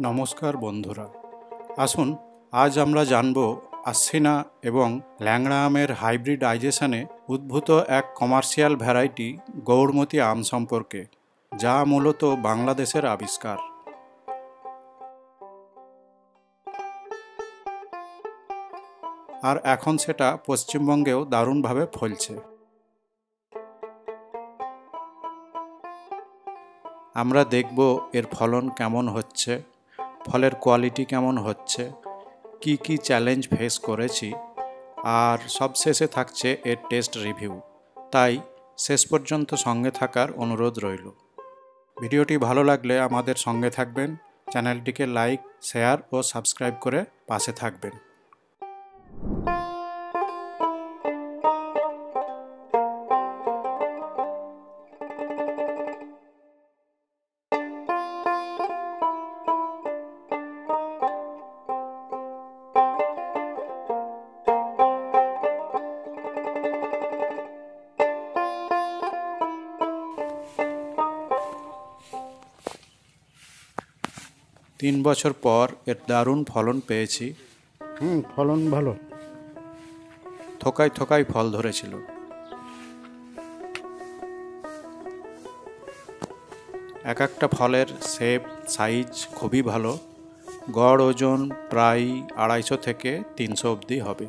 নমস্কার বন্ধুরা, আসুন আজ আমরা জানব আশ্বিনা এবং ল্যাংড়া আমের হাইব্রিডাইজেশনে উদ্ভূত এক কমার্শিয়াল ভ্যারাইটি গৌড়মতি আম সম্পর্কে, যা মূলত বাংলাদেশের আবিষ্কার। আর এখন সেটা পশ্চিমবঙ্গেও দারুণভাবে ফলছে। আমরা দেখব এর ফলন কেমন হচ্ছে, ফলের কোয়ালিটি কেমন হচ্ছে, কি কি চ্যালেঞ্জ ফেস করেছি, আর সবশেষে থাকছে এর টেস্ট রিভিউ। তাই শেষ পর্যন্ত সঙ্গে থাকার অনুরোধ রইল। ভিডিওটি ভালো লাগলে আমাদের সঙ্গে থাকবেন, চ্যানেলটিকে লাইক, শেয়ার ও সাবস্ক্রাইব করে পাশে থাকবেন। তিন বছর পর এর দারুণ ফলন পেয়েছি। ফলন ভালো, থোকায় থোকায় ফল ধরেছিল। এক একটা ফলের শেপ, সাইজ খুবই ভালো। গড় ওজন প্রায় 250 থেকে 300 অবধি হবে।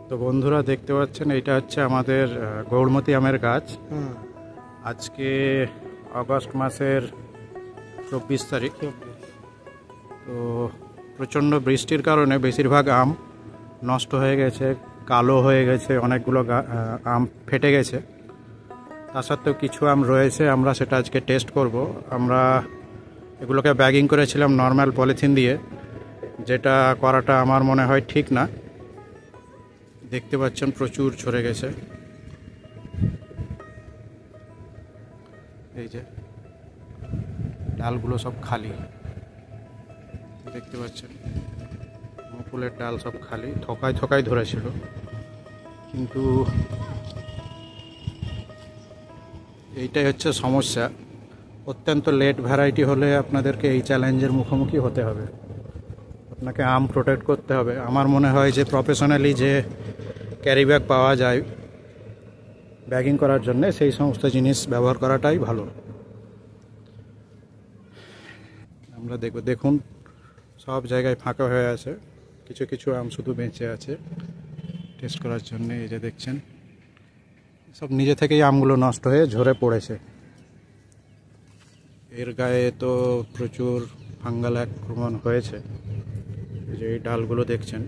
তো বন্ধুরা দেখতে পাচ্ছেন, এটা হচ্ছে আমাদের গৌড়মতি আমের গাছ। আজকে আগস্ট মাসের 24 তারিখ। তো প্রচণ্ড বৃষ্টির কারণে বেশিরভাগ আম নষ্ট হয়ে গেছে, কালো হয়ে গেছে, অনেকগুলো আম ফেটে গেছে। তা সত্ত্বেও কিছু আম রয়েছে, আমরা সেটা আজকে টেস্ট করব। আমরা এগুলোকে ব্যাগিং করেছিলাম নর্মাল পলিথিন দিয়ে, যেটা করাটা আমার মনে হয় ঠিক না। দেখতে পাচ্ছেন প্রচুর ঝরে গেছে। এই যে ডালগুলো সব খালি, দেখতে পাচ্ছেন মুকুলের ডাল সব খালি, থোকায় থোকায় ধরেছিল। কিন্তু এইটাই হচ্ছে সমস্যা। অত্যন্ত লেট ভ্যারাইটি হলে আপনাদেরকে এই চ্যালেঞ্জের মুখোমুখি হতে হবে। আপনাকে আম প্রোটেক্ট করতে হবে। আমার মনে হয় যে প্রফেশনালি যে ক্যারি ব্যাগ পাওয়া যায় ব্যাগিং করার জন্য, সেই সমস্ত জিনিস ব্যবহার করাটাই ভালো। আমরা দেখুন সব জায়গায় ফাঁকা হয়ে আছে, কিছু কিছু আম শুধু বেঁচে আছে টেস্ট করার জন্য। এই যে দেখছেন, সব নিজে থেকেই আমগুলো নষ্ট হয়ে ঝরে পড়েছে। এর গায়ে তো প্রচুর ফাঙ্গাল আক্রমণ হয়েছে। এই যে এই ডালগুলো দেখছেন,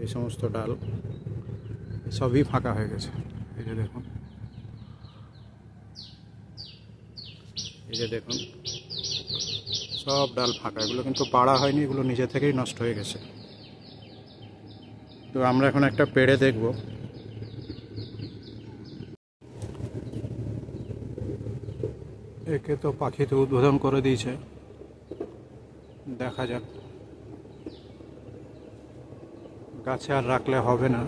এই সমস্ত ডাল সবই ফাঁকা হয়ে গেছে। এই যে দেখুন, এই যে দেখুন সব ডাল ফাঁকা। এগুলো কিন্তু পাড়া হয়নি, এগুলো নিজে থেকেই নষ্ট হয়ে গেছে। তো আমরা এখন একটা পেড়ে দেখব। একে তো পাখিতে উদ্বোধন করে দিয়েছে, দেখা যাক। গাছে আর রাখলে হবে না।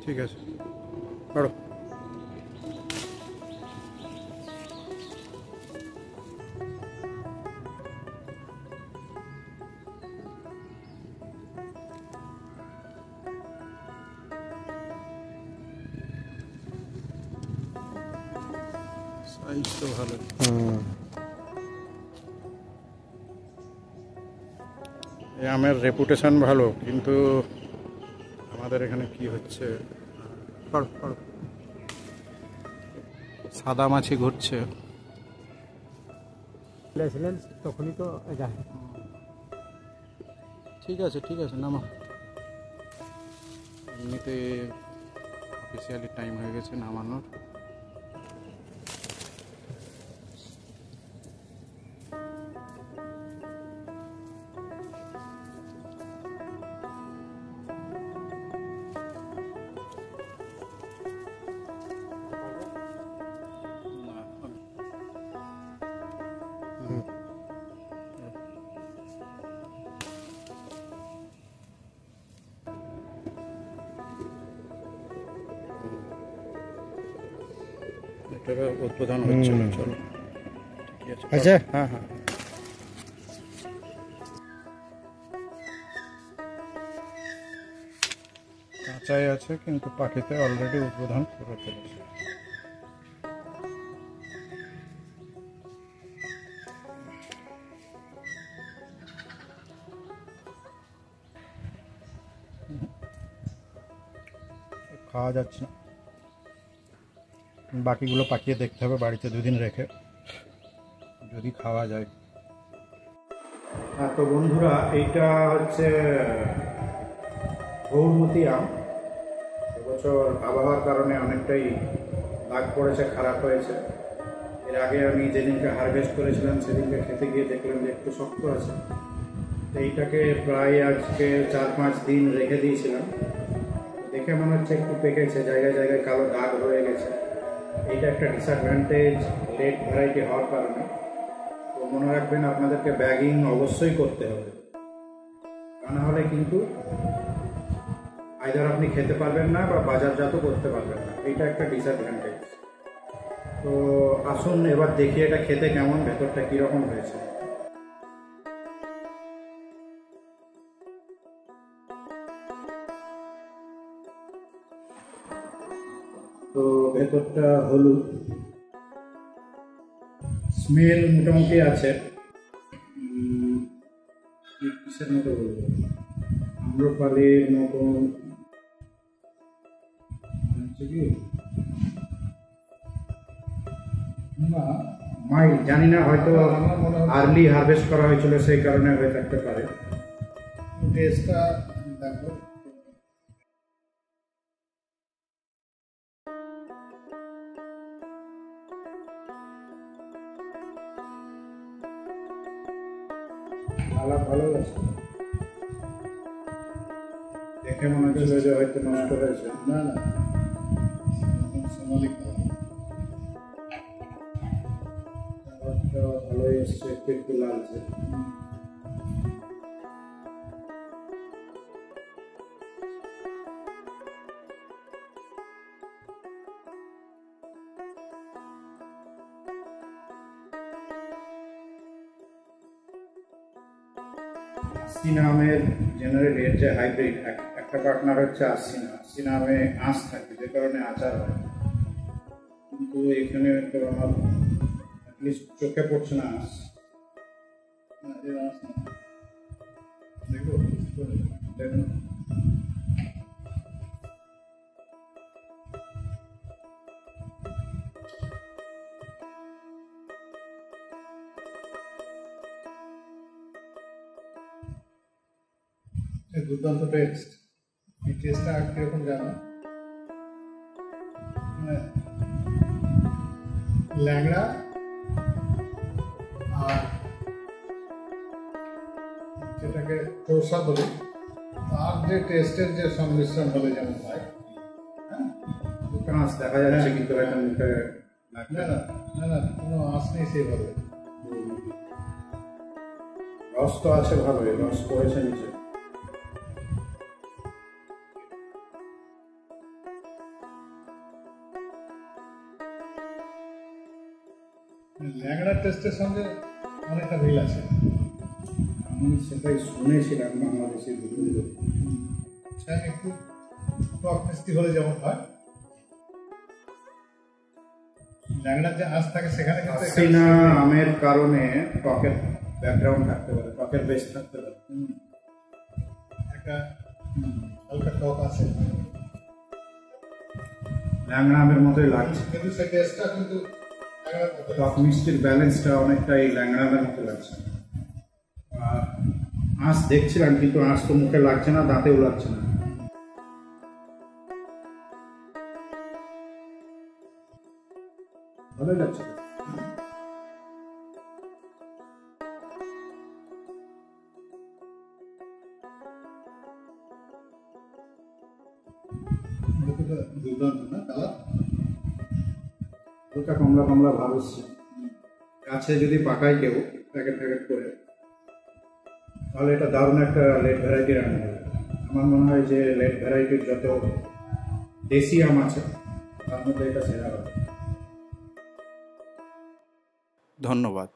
ঠিক আছে, পড়ো। সাইজ তো ভালো। এই আমের রেপুটেশন ভালো, কিন্তু আমাদের এখানে কি হচ্ছে, সাদা মাছি ঘুরছে। তখনই তো ঠিক আছে, ঠিক আছে, নামা। এমনিতে অফিসিয়ালি টাইম হয়ে গেছে নামানোর। ভেতরটা উদ্বোধন হচ্ছে। চলো ঠিক আছে। আচ্ছা, হ্যাঁ হ্যাঁ, কাঁচাই আছে কিন্তু পাখিতে অলরেডি উদ্বোধন করে ফেলেছে। খাওয়া যাচ্ছে না, বাকিগুলো পাকিয়ে দেখতে হবে বাড়িতে 2 দিন রেখে, যদি খাওয়া যায়। হ্যাঁ, তো বন্ধুরা এইটা হচ্ছে গৌরমতি আম। এবছর আবহাওয়ার কারণে অনেকটাই দাগ পড়েছে, খারাপ হয়েছে। এর আগে আমি যেদিনকে হারভেস্ট করেছিলাম সেদিনকে খেতে গিয়ে দেখলাম যে একটু শক্ত আছে। তো এইটাকে প্রায় আজকে 4-5 দিন রেখে দিয়েছিলাম, দেখে মনে হচ্ছে একটু পেকেছে, জায়গায় জায়গায় কালো দাগ হয়ে গেছে। এইটা একটা ডিসঅ্যাডভান্টেজ লেট ভ্যারাইটি হওয়ার কারণে। তো মনে রাখবেন আপনাদেরকে ব্যাগিং অবশ্যই করতে হবে, তা না হলে কিন্তু আইদার আপনি খেতে পারবেন না বা বাজারজাতও করতে পারবেন না। এইটা একটা ডিসঅ্যাডভান্টেজ। তো আসুন এবার দেখি এটা খেতে কেমন, ভেতরটা কীরকম হয়েছে। তো ভেতরটা হলুদ, স্মেল মোটামুটি আছে। কিসের মতো বলবো, আম্রপালির মতন হচ্ছে কি না, মাইল্ড, জানি না, হয়তো আর্লি হারভেস্ট করা হয়েছিল সেই কারণে হয়ে থাকতে পারে। টেস্টটা দেখো, ভালো আছে, দেখে মনে হচ্ছিল যে হয়তো নষ্ট হয়েছে। না না, সোনালি কালারটা ভালোই এসছে, একটু লালচে। আশ্বিনা আমের জেনারেলি এর যে হাইব্রিড, একটা পার্টনার হচ্ছে আশ্বিনা আমে আঁশ থাকে, যে কারণে আচার হয়। কিন্তু এখানে তো আমার অ্যাটলিস্ট চোখে পড়ছে না আঁশ। দেখো দেখুন, দুর্দান্ত টেস্ট। এই টেস্টটা আর কিরকম জানো, ল্যাংড়া আর যেটাকে চৌসা বলি, তার যে টেস্টের যে সংমিশ্রণ হলে যেমন হয়। হ্যাঁ, আঁশ দেখা যাচ্ছে কিন্তু একটা মুখে না না না না, কোনো আঁশ নেই সেইভাবে। রস তো আছে ভালোই, রস পড়েছে নিচে। ল্যাংড়া টেস্টের সঙ্গে অনেকটা মিল আছে, আমি সেটাই শুনেছিলাম বাংলাদেশের ভিডিও। একটু টক মিষ্টি হলে যেমন হয়, ল্যাংড়ার যে আঁশ থাকে সেখানে কিন্তু আমের কারণে টকের ব্যাকগ্রাউন্ড থাকতে পারে, টকের বেস থাকতে পারে, একটা হালকা টক আছে, ল্যাংড়া আমের মতোই লাগছে, কিন্তু সেই টেস্টটা কিন্তু টক মিষ্টির ব্যালেন্সটা অনেকটাই ল্যাংড়া আমের মতো লাগছে। আর আঁশ দেখছিলাম, কিন্তু আঁশ তো মুখে লাগছে না, দাঁতেও লাগছে না। ভালোই লাগছে। দুর্দান্ত না কালার, হালকা কমলা কমলা ভাব এসছে। গাছে যদি পাকায় কেউ প্যাকেট করে, তাহলে এটা দারুণ একটা লেট ভ্যারাইটির আম হবে। আমার মনে হয় যে লেট ভ্যারাইটির যত দেশি আম আছে তার মধ্যে এটা সেরা হবে। ধন্যবাদ।